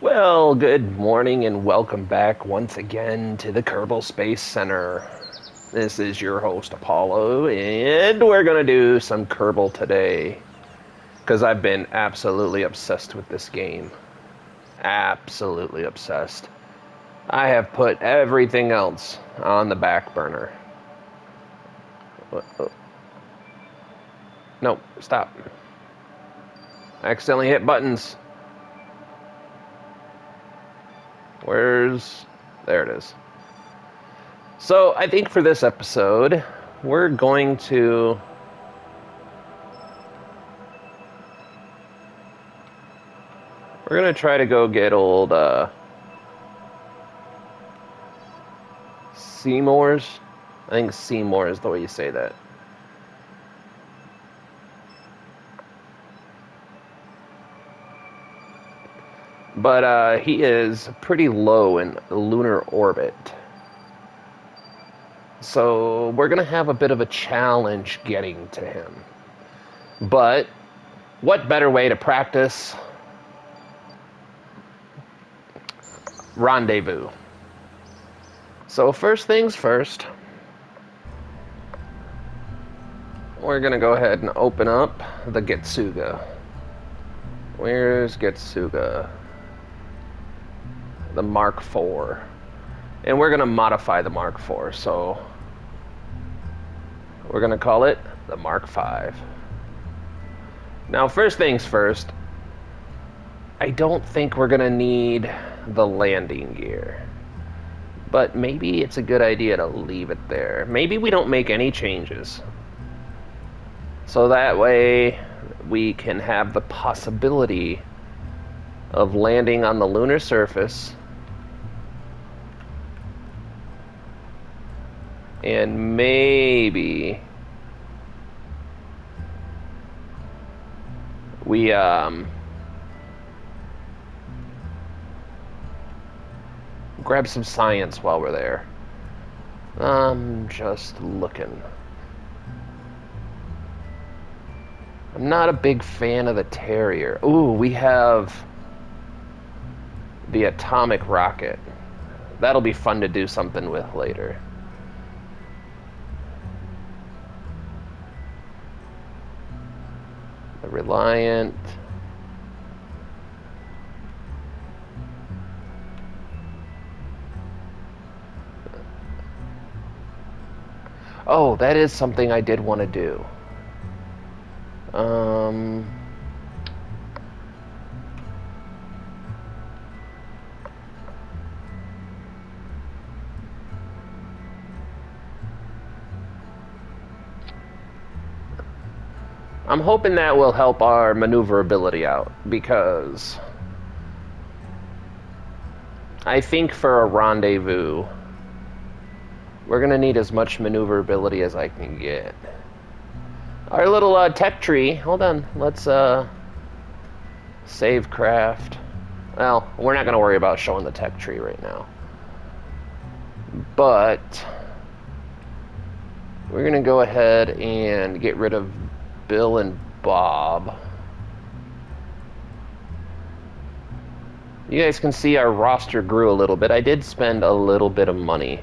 Well, good morning and welcome back once again to the Kerbal Space Center. This is your host, Apollo, and we're going to do some Kerbal today. Because I've been absolutely obsessed with this game. Absolutely obsessed. I have put everything else on the back burner. No, stop. I accidentally hit buttons. There it is. So, I think for this episode, we're going to try to go get old, Seymour's. I think Seymour is the way you say that. But, he is pretty low in lunar orbit. So, we're going to have a bit of a challenge getting to him. But, what better way to practice rendezvous? So, first things first, we're going to go ahead and open up the Getsuga. Where's Getsuga? The Mark IV. And we're going to modify the Mark IV, so we're going to call it the Mark V. Now, first things first, I don't think we're going to need the landing gear. But maybe it's a good idea to leave it there. Maybe we don't make any changes. So that way we can have the possibility of landing on the lunar surface and maybe we grab some science while we're there. I'm just looking. I'm not a big fan of the Terrier. Ooh, we have the atomic rocket. That'll be fun to do something with later. The Reliant. Oh, that is something I did want to do. I'm hoping that will help our maneuverability out, because I think for a rendezvous, we're going to need as much maneuverability as I can get. Our little tech tree, hold on, let's save craft. Well, we're not going to worry about showing the tech tree right now. But we're going to go ahead and get rid of Bill and Bob. You guys can see our roster grew a little bit. I did spend a little bit of money.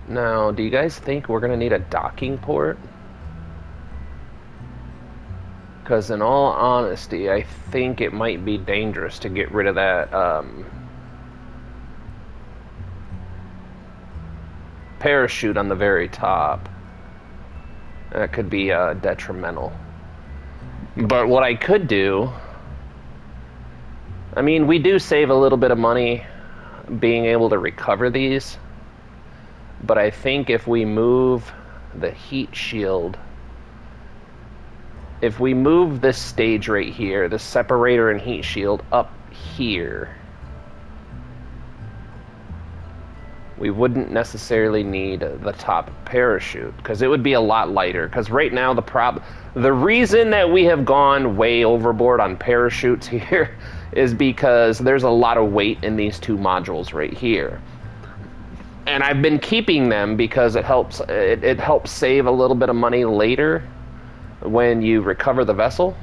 Now, do you guys think we're going to need a docking port? Because in all honesty, I think it might be dangerous to get rid of that parachute on the very top. That could be detrimental. But what I could do, I mean, we do save a little bit of money being able to recover these. But I think if we move the heat shield, if we move this stage right here, the separator and heat shield up here, we wouldn't necessarily need the top parachute, because it would be a lot lighter. Because right now the reason that we have gone way overboard on parachutes here is because there's a lot of weight in these two modules right here. And I've been keeping them because it helps save a little bit of money later when you recover the vessel.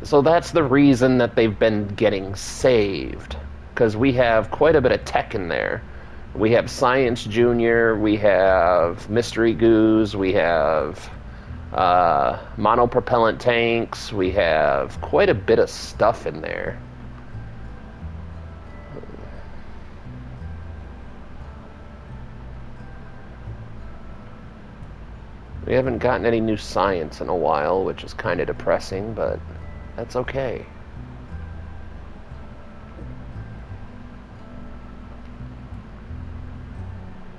So that's the reason that they've been getting saved, because we have quite a bit of tech in there. We have Science Junior, we have Mystery Goos, we have monopropellant tanks, we have quite a bit of stuff in there. We haven't gotten any new science in a while, which is kind of depressing, but that's okay.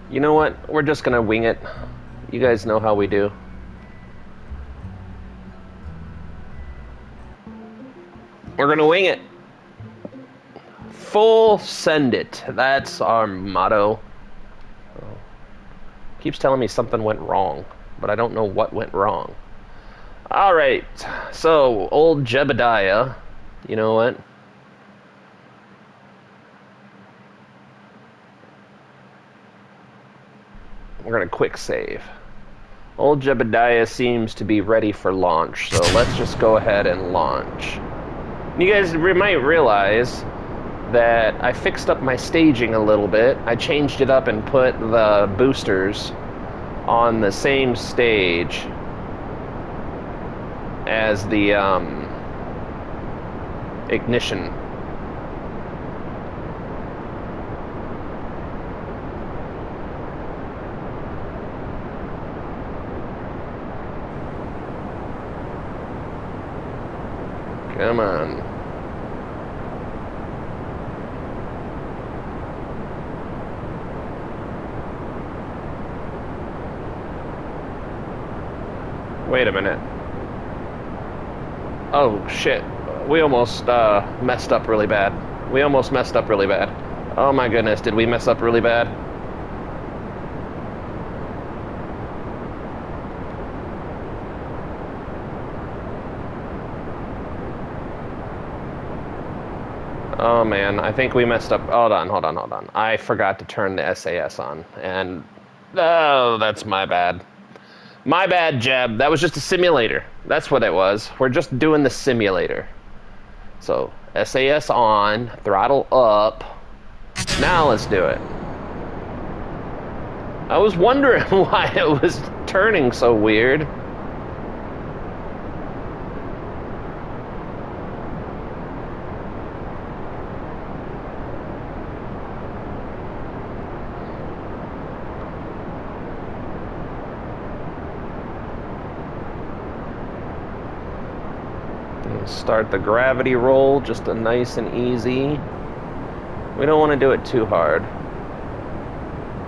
You know what? We're just gonna wing it. You guys know how we do. We're gonna wing it. Full send it. That's our motto. Keeps telling me something went wrong, but I don't know what went wrong. Alright, so old Jebediah, you know what? We're gonna quick save. Old Jebediah seems to be ready for launch, so let's just go ahead and launch. You guys might realize that I fixed up my staging a little bit. I changed it up and put the boosters on the same stage as the ignition. Come on. Wait a minute. Oh, shit. We almost messed up really bad. We almost messed up really bad. Oh my goodness, did we mess up really bad? Oh man, I think we messed up. Hold on. I forgot to turn the SAS on. And, oh, that's my bad. My bad, Jeb. That was just a simulator. That's what it was. We're just doing the simulator. So, SAS on, throttle up. Now let's do it. I was wondering why it was turning so weird. Start the gravity roll, just a nice and easy. We don't want to do it too hard.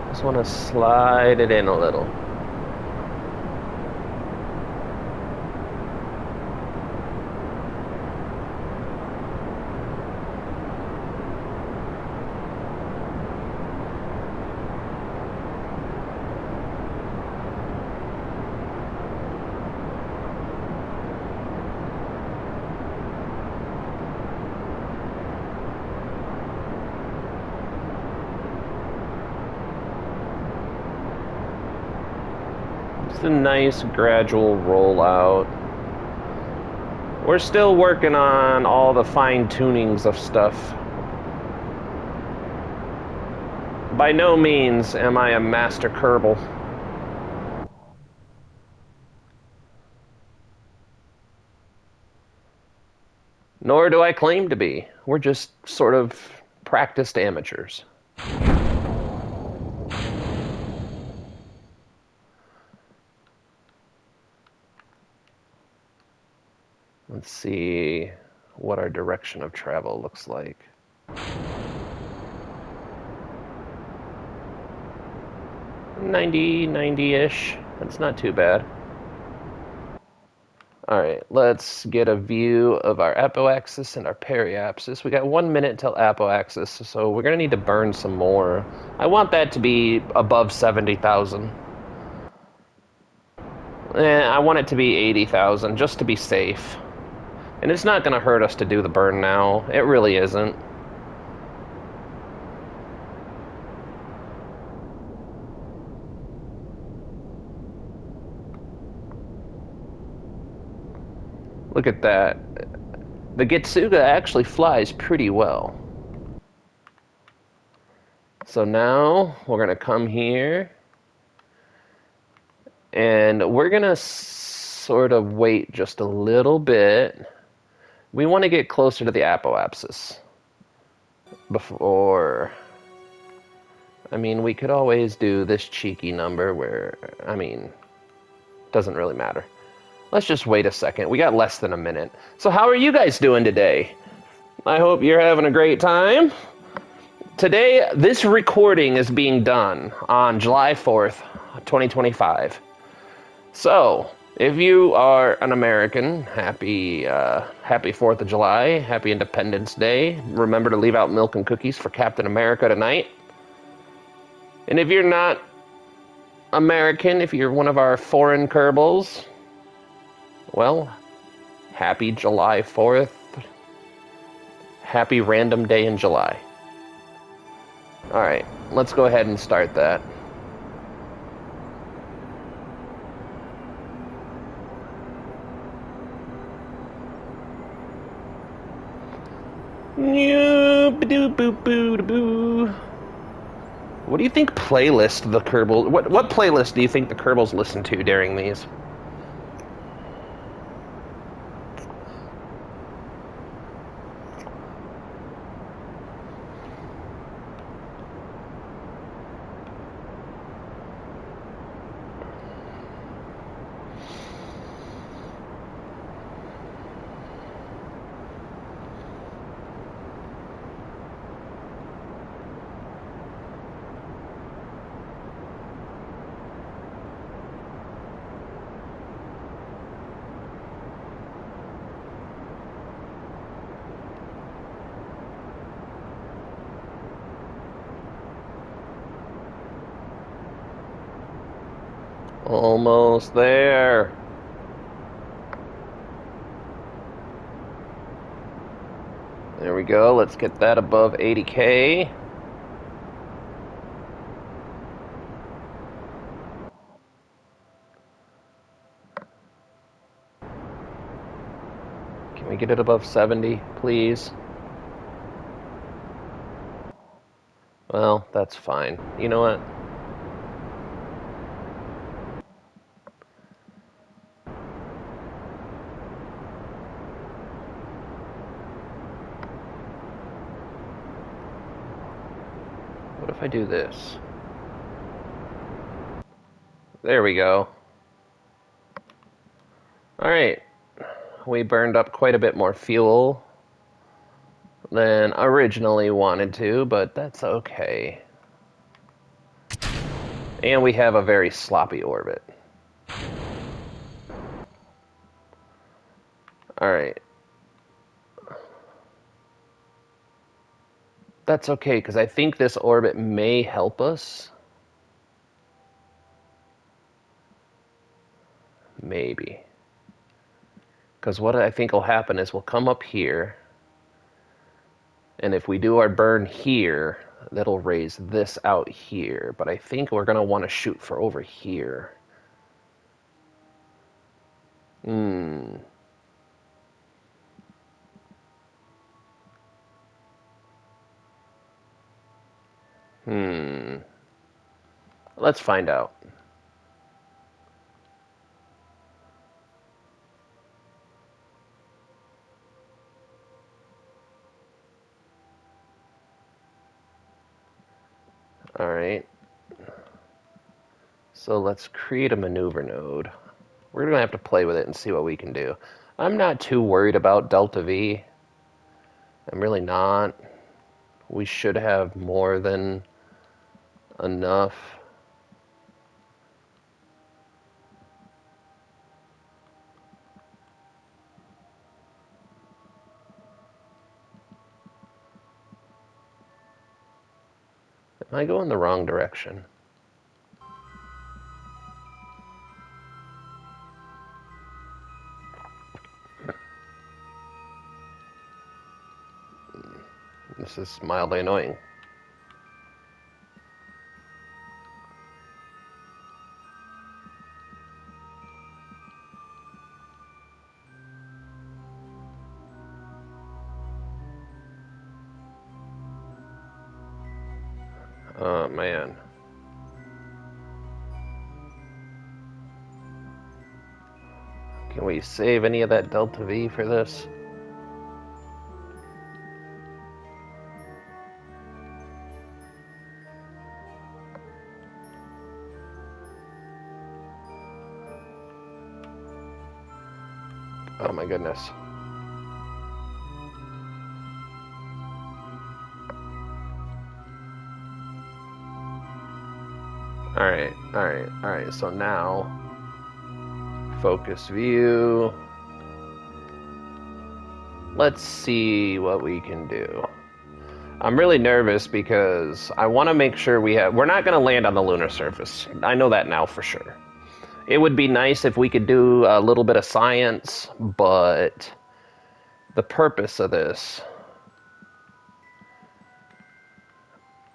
Just want to slide it in a little. A nice gradual rollout. We're still working on all the fine tunings of stuff. By no means am I a master Kerbal. Nor do I claim to be. We're just sort of practiced amateurs. Let's see what our direction of travel looks like. 90-ish. That's not too bad. Alright, let's get a view of our apoaxis and our periapsis. We got 1 minute till apoaxis, so we're going to need to burn some more. I want that to be above 70,000. I want it to be 80,000, just to be safe. And it's not going to hurt us to do the burn now. It really isn't. Look at that. The Getsuga actually flies pretty well. So now we're going to come here. And we're going to sort of wait just a little bit. We want to get closer to the apoapsis before... I mean, we could always do this cheeky number where, I mean, doesn't really matter. Let's just wait a second. We got less than a minute. So how are you guys doing today? I hope you're having a great time. Today, this recording is being done on July 4th, 2025. So, if you are an American, happy 4th of July, happy Independence Day. Remember to leave out milk and cookies for Captain America tonight. And if you're not American, if you're one of our foreign Kerbals, well, happy July 4th. Happy random day in July. Alright, let's go ahead and start that. What do you think playlist the Kerbal... What playlist do you think the Kerbals listen to during these? Almost there. There we go. Let's get that above 80K. Can we get it above 70, please? Well, that's fine. You know what? What if I do this? There we go. Alright. We burned up quite a bit more fuel than originally wanted to, but that's okay. And we have a very sloppy orbit. Alright. That's okay, because I think this orbit may help us. Maybe. Because what I think will happen is we'll come up here, and if we do our burn here, that'll raise this out here. But I think we're going to want to shoot for over here. Let's find out. Alright. So let's create a maneuver node. We're going to have to play with it and see what we can do. I'm not too worried about Delta V. I'm really not. We should have more than enough. Am I going the wrong direction? This is mildly annoying. Oh, man. Can we save any of that Delta V for this? Oh my goodness. Alright. So now, focus view. Let's see what we can do. I'm really nervous because I want to make sure we're not going to land on the lunar surface. I know that now for sure. It would be nice if we could do a little bit of science, but the purpose of this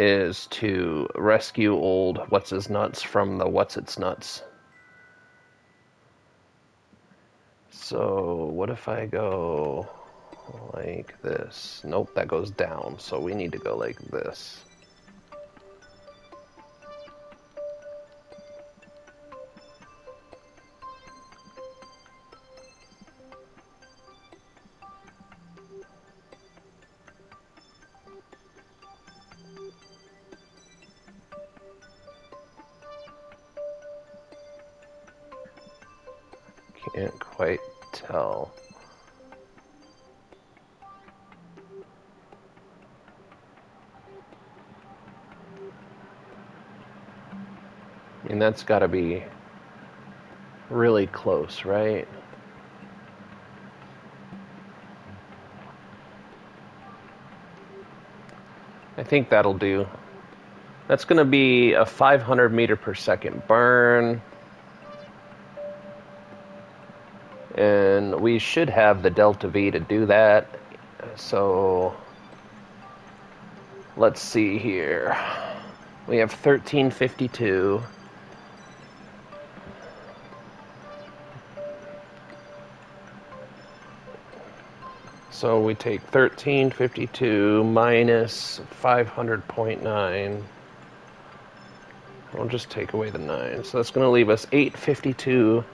is to rescue old What's-His-Nuts from the What's-Its-Nuts. So what if I go like this? Nope, that goes down, so we need to go like this. Can't quite tell. I mean, that's got to be really close, right? I think that'll do. That's going to be a 500 meter per second burn. And we should have the Delta V to do that. So let's see here. We have 1352. So we take 1352 minus 500.9. We'll just take away the 9. So that's going to leave us 852.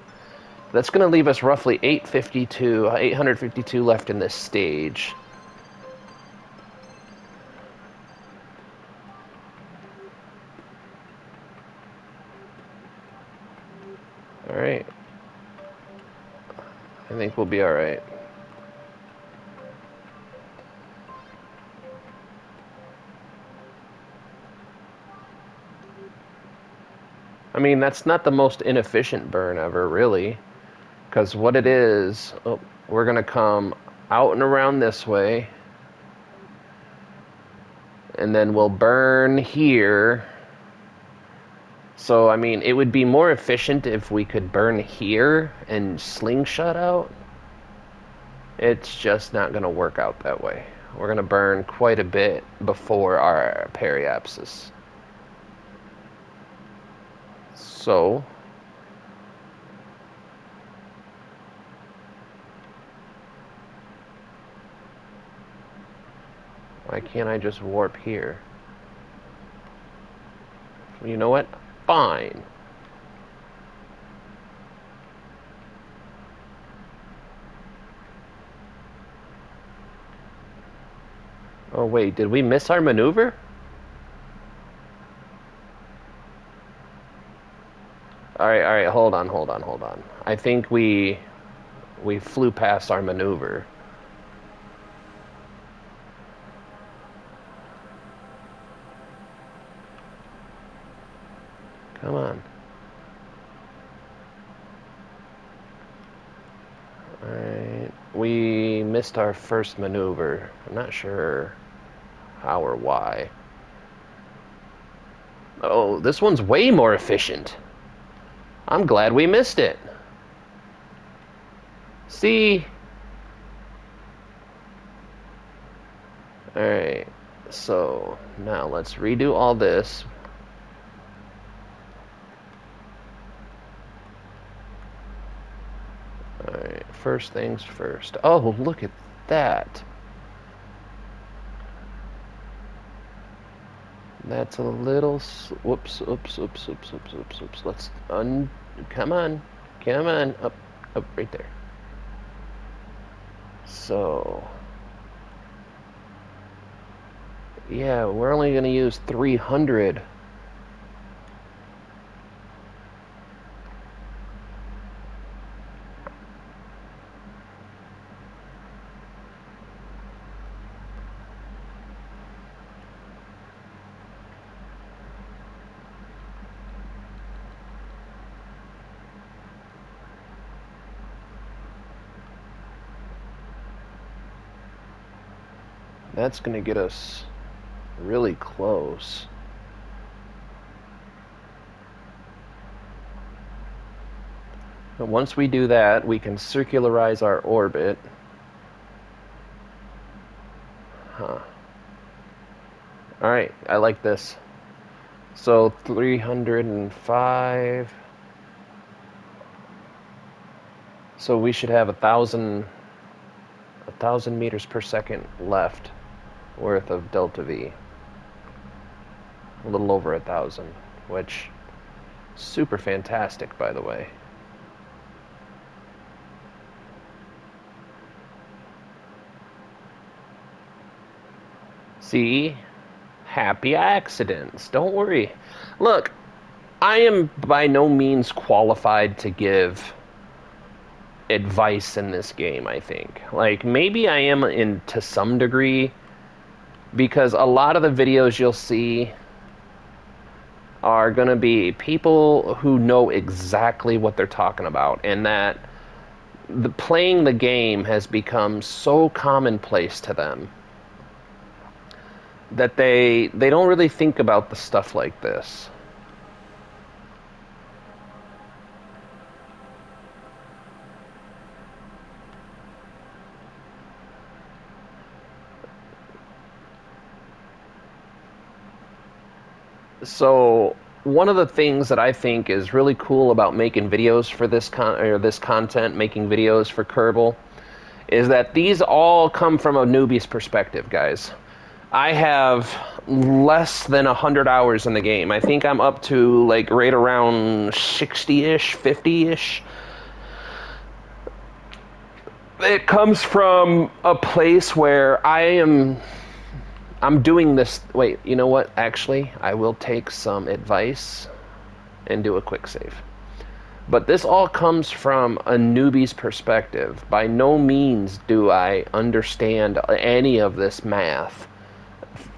That's going to leave us roughly 852 left in this stage. All right. I think we'll be all right. I mean, that's not the most inefficient burn ever, really. Because what it is, we're going to come out and around this way. And then we'll burn here. So, I mean, it would be more efficient if we could burn here and slingshot out. It's just not going to work out that way. We're going to burn quite a bit before our periapsis. So, why can't I just warp here? You know what? Fine. Oh wait, did we miss our maneuver? Alright, hold on. I think we flew past our maneuver. Come on. Alright, we missed our first maneuver. I'm not sure how or why. Oh, this one's way more efficient. I'm glad we missed it. See? Alright, so now let's redo all this. Alright, first things first. Oh, look at that. That's a little... Whoops, oops, oops, oops, oops, oops, oops. Let's Come on. Come on. Up, up, right there. So... Yeah, we're only going to use 300. That's going to get us really close. And once we do that, we can circularize our orbit. Huh. Alright, I like this. So 305. So we should have 1,000 meters per second left worth of delta V. A little over 1,000, which super fantastic, by the way. See? Happy accidents. Don't worry. Look, I am by no means qualified to give advice in this game, I think. Like, maybe I am in to some degree, because a lot of the videos you'll see are going to be people who know exactly what they're talking about, and that playing the game has become so commonplace to them that they don't really think about the stuff like this. So one of the things that I think is really cool about making videos for this content, making videos for Kerbal, is that these all come from a newbie's perspective, guys. I have less than 100 hours in the game. I think I'm up to like right around 60-ish, 50-ish. It comes from a place where I'm doing this. Wait, you know what? Actually, I will take some advice and do a quick save. But this all comes from a newbie's perspective. By no means do I understand any of this math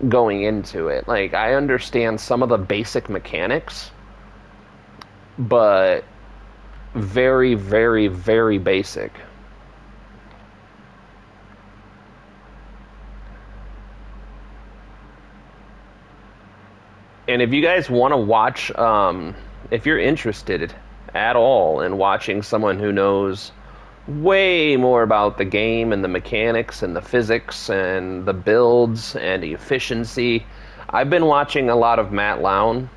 going into it. Like, I understand some of the basic mechanics, but very, very, very basic. And if you guys want to watch, if you're interested at all in watching someone who knows way more about the game and the mechanics and the physics and the builds and the efficiency, I've been watching a lot of Matt Lown.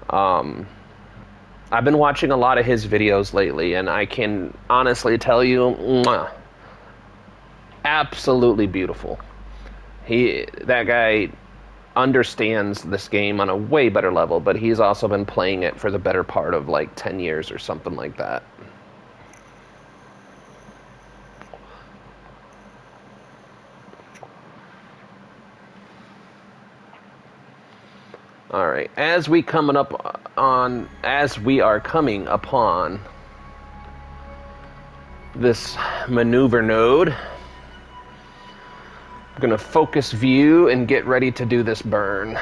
I've been watching a lot of his videos lately, and I can honestly tell you, mwah, absolutely beautiful. That guy understands this game on a way better level, but he's also been playing it for the better part of like 10 years or something like that. All right, as we are coming upon this maneuver node, I'm gonna focus view and get ready to do this burn.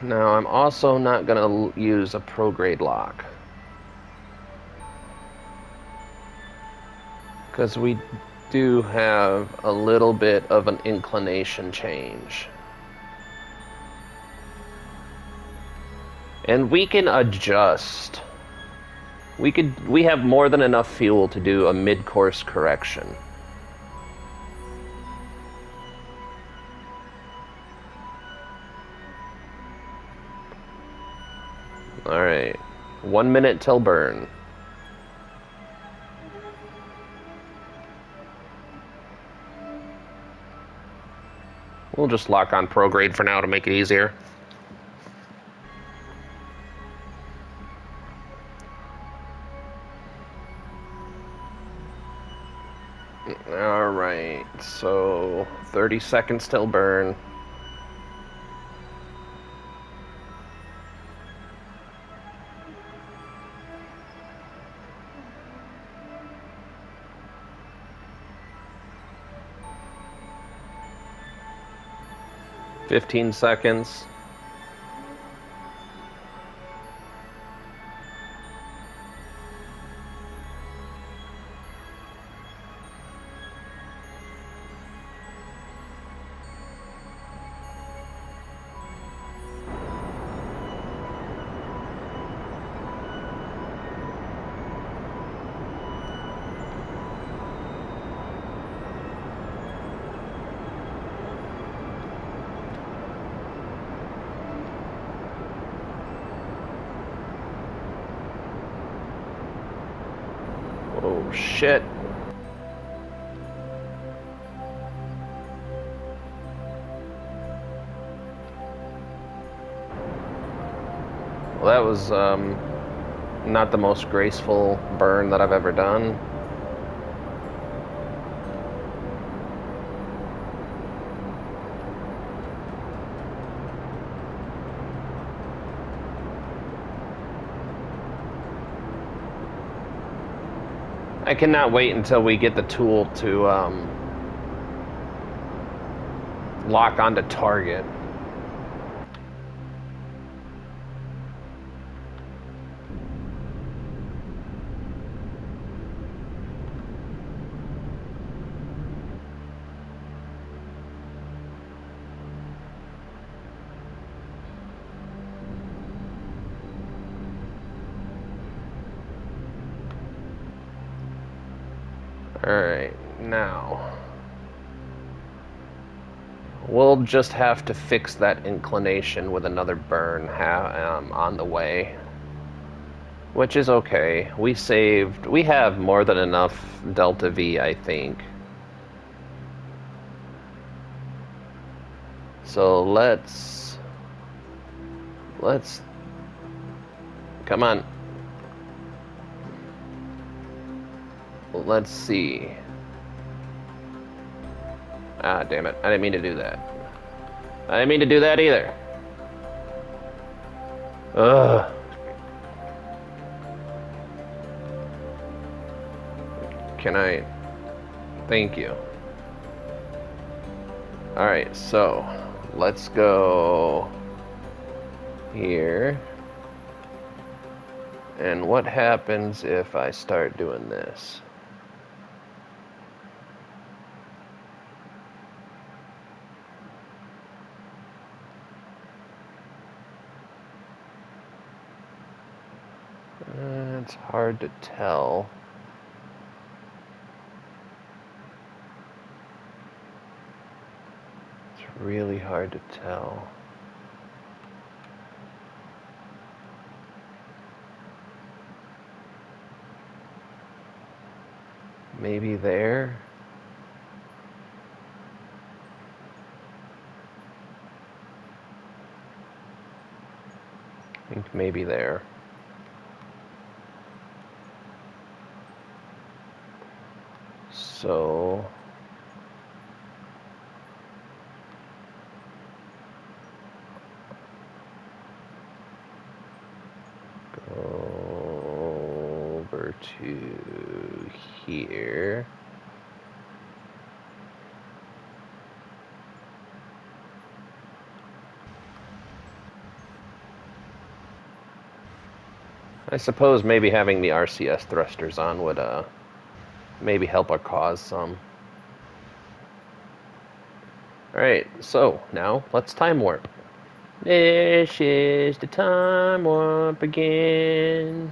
Now, I'm also not gonna use a prograde lock, because we do have a little bit of an inclination change. And we can adjust. We have more than enough fuel to do a mid-course correction. All right, 1 minute till burn. We'll just lock on prograde for now to make it easier. Alright, so 30 seconds till burn. $15 seconds. Oh shit. Well, that was not the most graceful burn that I've ever done. I cannot wait until we get the tool to lock onto target. Alright, now we'll just have to fix that inclination with another burn on the way. Which is okay. We have more than enough Delta V, I think. So let's come on. Let's see. Ah, damn it. I didn't mean to do that. I didn't mean to do that either. Ugh. Can I? Thank you. Alright, so let's go here. And what happens if I start doing this? It's hard to tell. It's really hard to tell. Maybe there? I think maybe there. So go over to here. I suppose maybe having the RCS thrusters on would maybe help our cause some. Alright, so now let's time warp. This is the time warp again.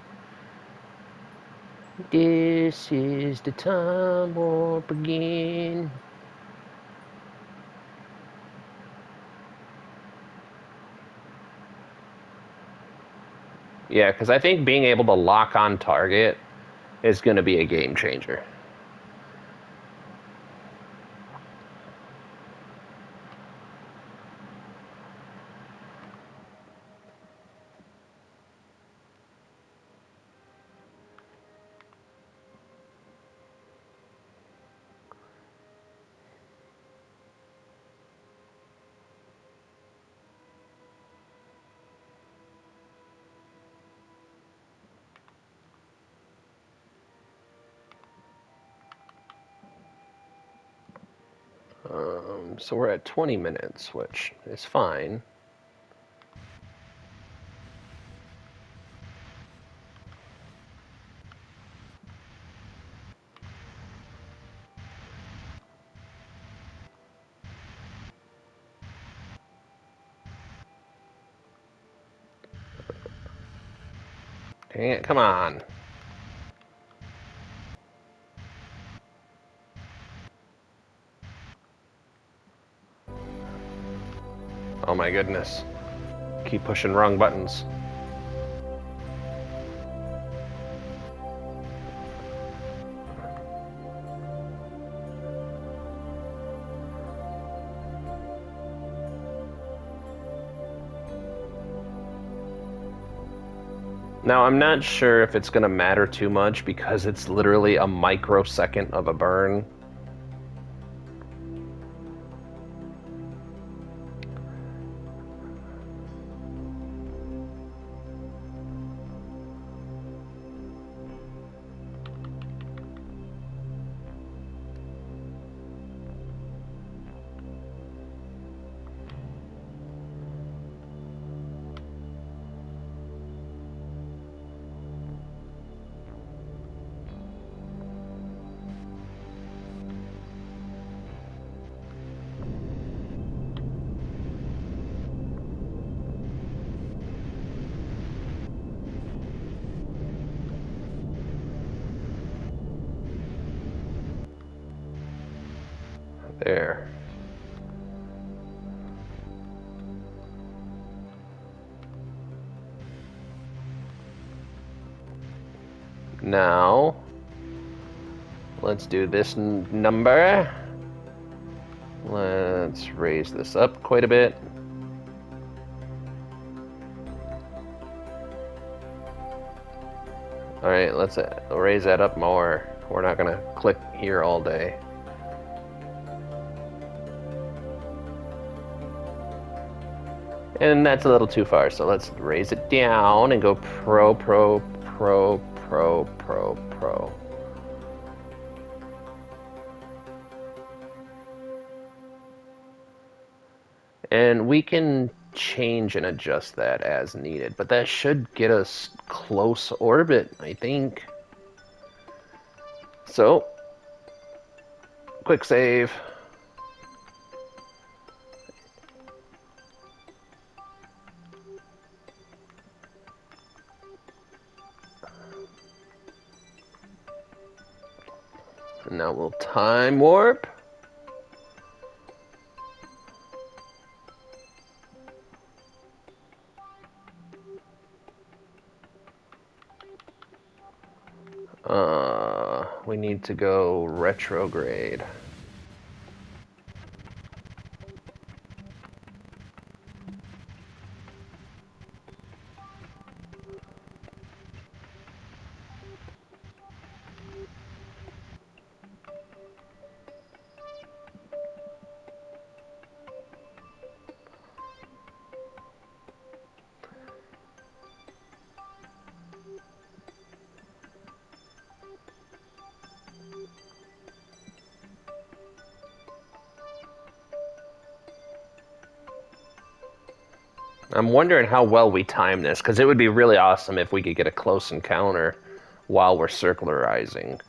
This is the time warp again. Yeah, because I think being able to lock on target is going to be a game changer. So we're at 20 minutes, which is fine. Dang it, come on. Oh my goodness. Keep pushing wrong buttons. Now, I'm not sure if it's going to matter too much because it's literally a microsecond of a burn. There. Now, let's do this number. Let's raise this up quite a bit. All right, let's raise that up more. We're not gonna click here all day. And that's a little too far, so let's raise it down and go pro. And we can change and adjust that as needed, but that should get us close orbit, I think. So, quick save. And now we'll time warp. We need to go retrograde. I'm wondering how well we time this, because it would be really awesome if we could get a close encounter while we're circularizing.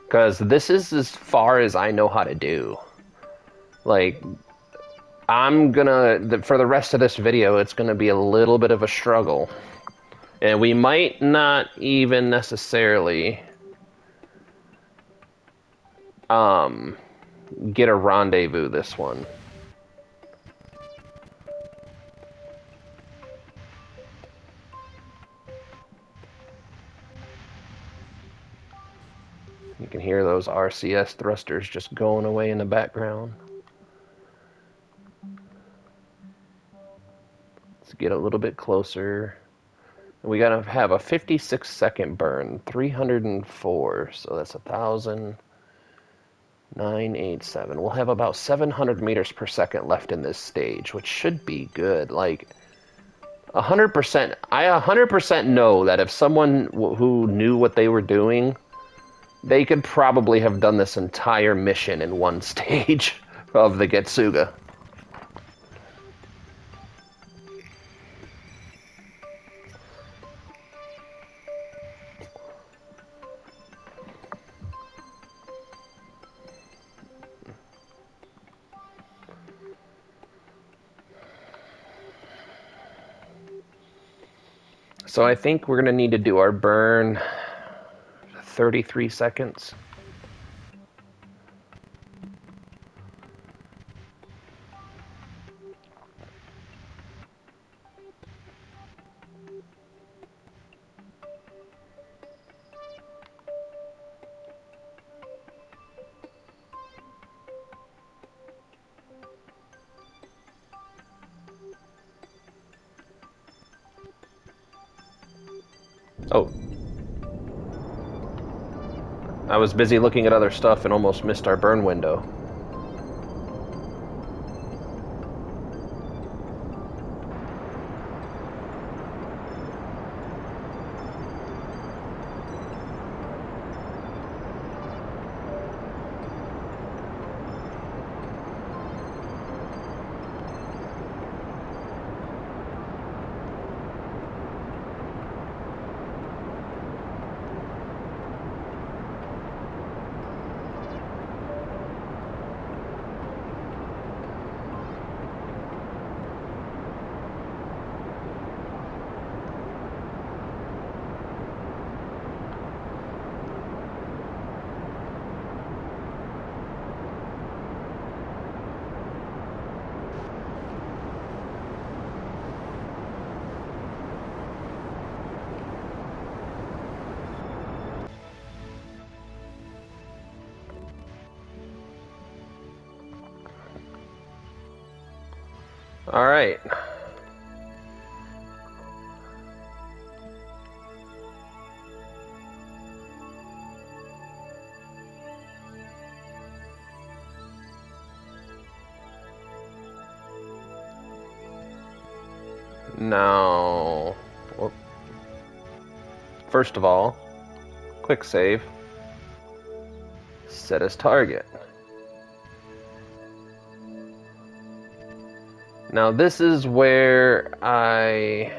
Because this is as far as I know how to do. Like, I'm gonna, for the rest of this video, it's gonna be a little bit of a struggle. And we might not even necessarily get a rendezvous this one. You can hear those RCS thrusters just going away in the background. Let's get a little bit closer. We gotta have a 56-second burn, 304, so that's 1,987. We'll have about 700 meters per second left in this stage, which should be good. Like, 100%, I 100% know that if someone who knew what they were doing, they could probably have done this entire mission in one stage of the Getsuga. So I think we're going to need to do our burn 33 seconds. Oh. I was busy looking at other stuff and almost missed our burn window. All right. Now, well, first of all, quick save. Set as target. Now this is where I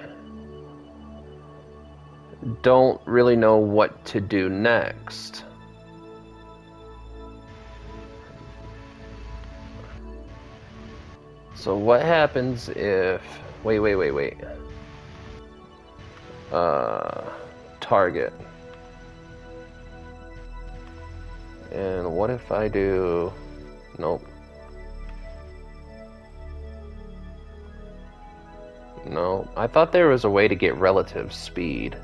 don't really know what to do next. So what happens if... Wait. Target. And what if I do... Nope. No, I thought there was a way to get relative speed.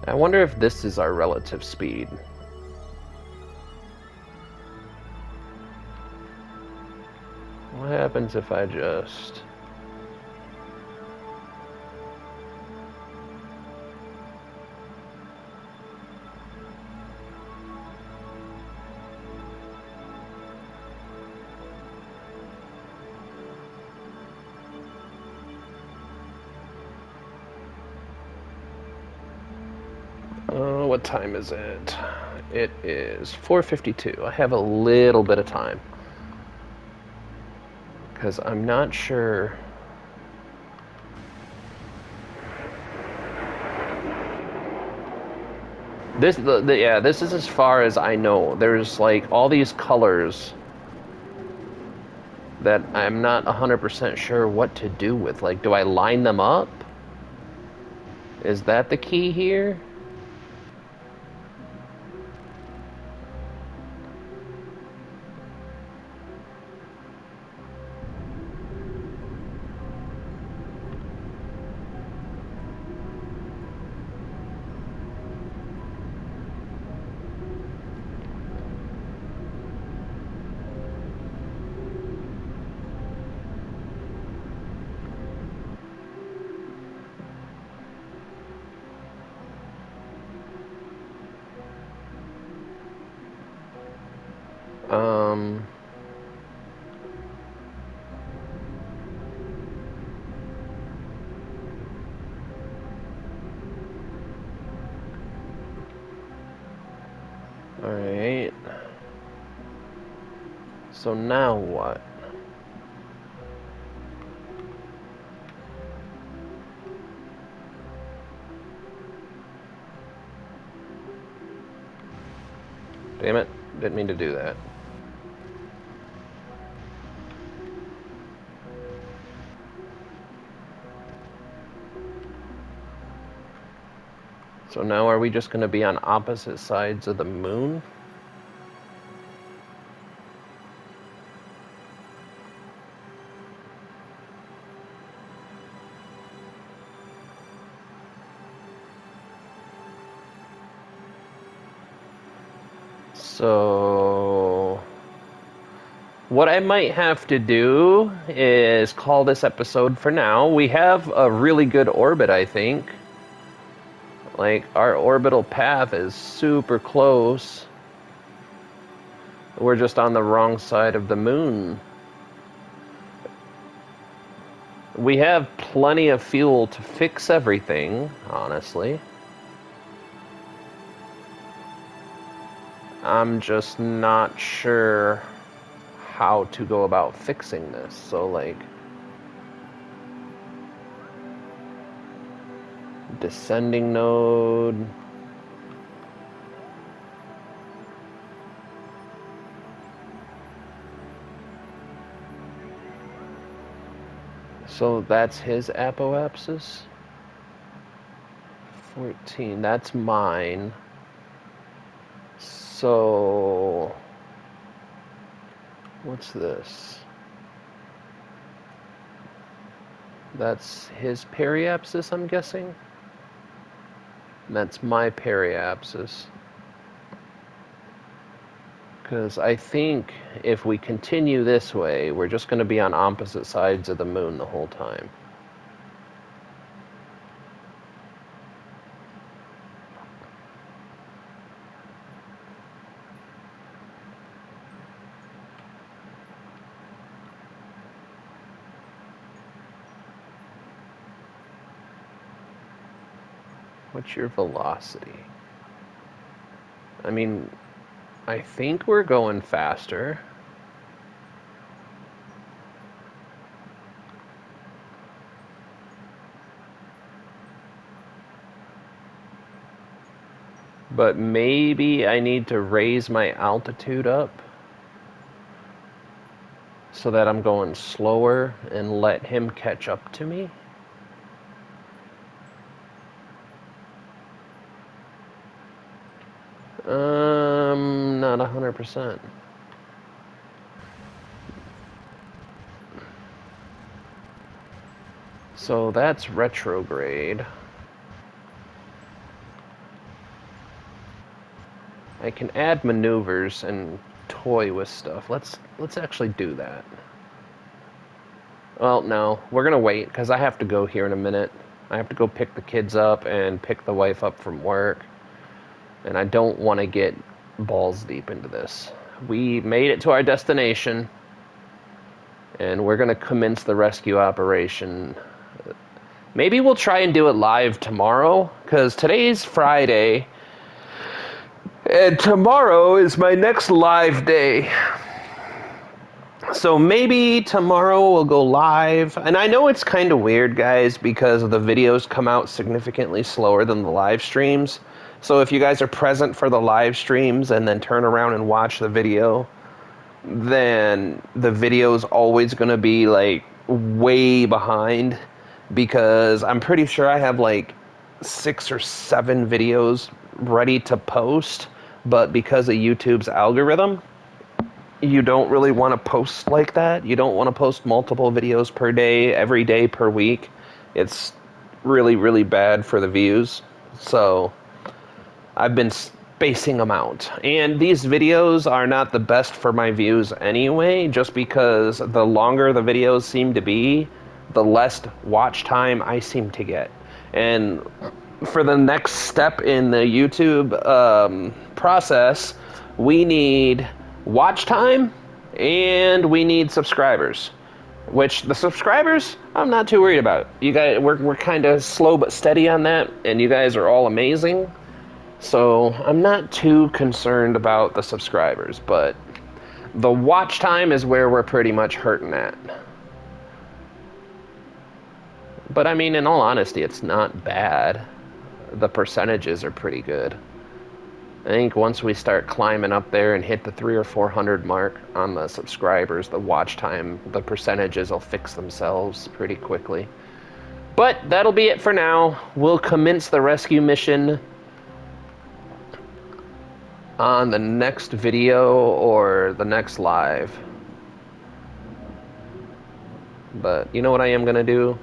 I wonder if this is our relative speed. What happens if I just... what time is it? It is 4:52. I have a little bit of time. Because I'm not sure... This is as far as I know. There's like all these colors that I'm not 100% sure what to do with. Like, do I line them up? Is that the key here? Alright. So now what? Damn it, didn't mean to do that. So now are we just going to be on opposite sides of the moon? So what I might have to do is call this episode for now. We have a really good orbit, I think. Like, our orbital path is super close. We're just on the wrong side of the moon. We have plenty of fuel to fix everything, honestly. I'm just not sure how to go about fixing this. So, like, descending node. So that's his apoapsis. 14, that's mine. So, what's this? That's his periapsis, I'm guessing? And that's my periapsis. Because I think if we continue this way, we're just going to be on opposite sides of the moon the whole time. What's your velocity? I mean, I think we're going faster. But maybe I need to raise my altitude up so that I'm going slower and let him catch up to me. Not 100%. So that's retrograde. I can add maneuvers and toy with stuff. Let's actually do that. Well, no, we're gonna wait because I have to go here in a minute. I have to go pick the kids up and pick the wife up from work. And I don't want to get balls deep into this. We made it to our destination, and we're going to commence the rescue operation. Maybe we'll try and do it live tomorrow, because today's Friday, and tomorrow is my next live day. So maybe tomorrow we'll go live. And I know it's kind of weird, guys, because the videos come out significantly slower than the live streams. So if you guys are present for the live streams and then turn around and watch the video, then the video is always going to be like way behind, because I'm pretty sure I have like 6 or 7 videos ready to post, but because of YouTube's algorithm, you don't really want to post like that. You don't want to post multiple videos per day, every day per week. It's really, really bad for the views. So I've been spacing them out. And these videos are not the best for my views anyway, just because the longer the videos seem to be, the less watch time I seem to get. And for the next step in the YouTube process, we need watch time and we need subscribers. Which the subscribers, I'm not too worried about. You guys, we're kind of slow but steady on that, and you guys are all amazing. So I'm not too concerned about the subscribers, but the watch time is where we're pretty much hurting at. But I mean, in all honesty, it's not bad. The percentages are pretty good. I think once we start climbing up there and hit the 300 or 400 mark on the subscribers, the watch time, the percentages will fix themselves pretty quickly. But that'll be it for now. We'll commence the rescue mission on the next video or the next live. But you know what I am gonna do?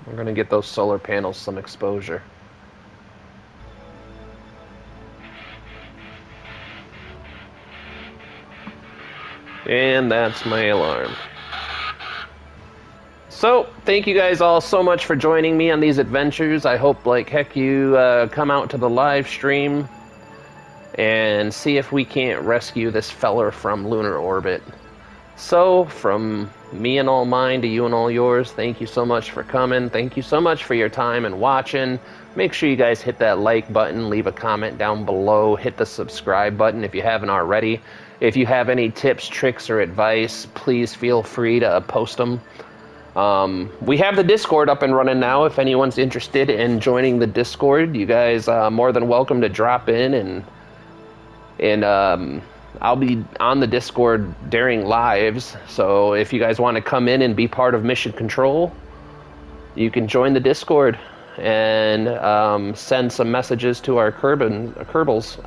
We're gonna get those solar panels some exposure. And that's my alarm. So, thank you guys all so much for joining me on these adventures. I hope like heck you come out to the live stream and see if we can't rescue this feller from lunar orbit. So, from me and all mine to you and all yours, thank you so much for coming. Thank you so much for your time and watching. Make sure you guys hit that like button, leave a comment down below, hit the subscribe button if you haven't already. If you have any tips, tricks, or advice, please feel free to post them. We have the Discord up and running now. If anyone's interested in joining the Discord, you guys are more than welcome to drop in, and I'll be on the Discord during lives. So if you guys want to come in and be part of Mission Control, you can join the Discord and send some messages to our Kerbals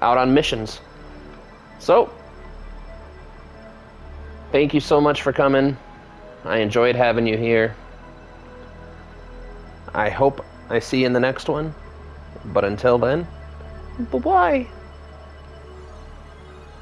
out on missions. So, thank you so much for coming. I enjoyed having you here. I hope I see you in the next one. But until then, bye-bye.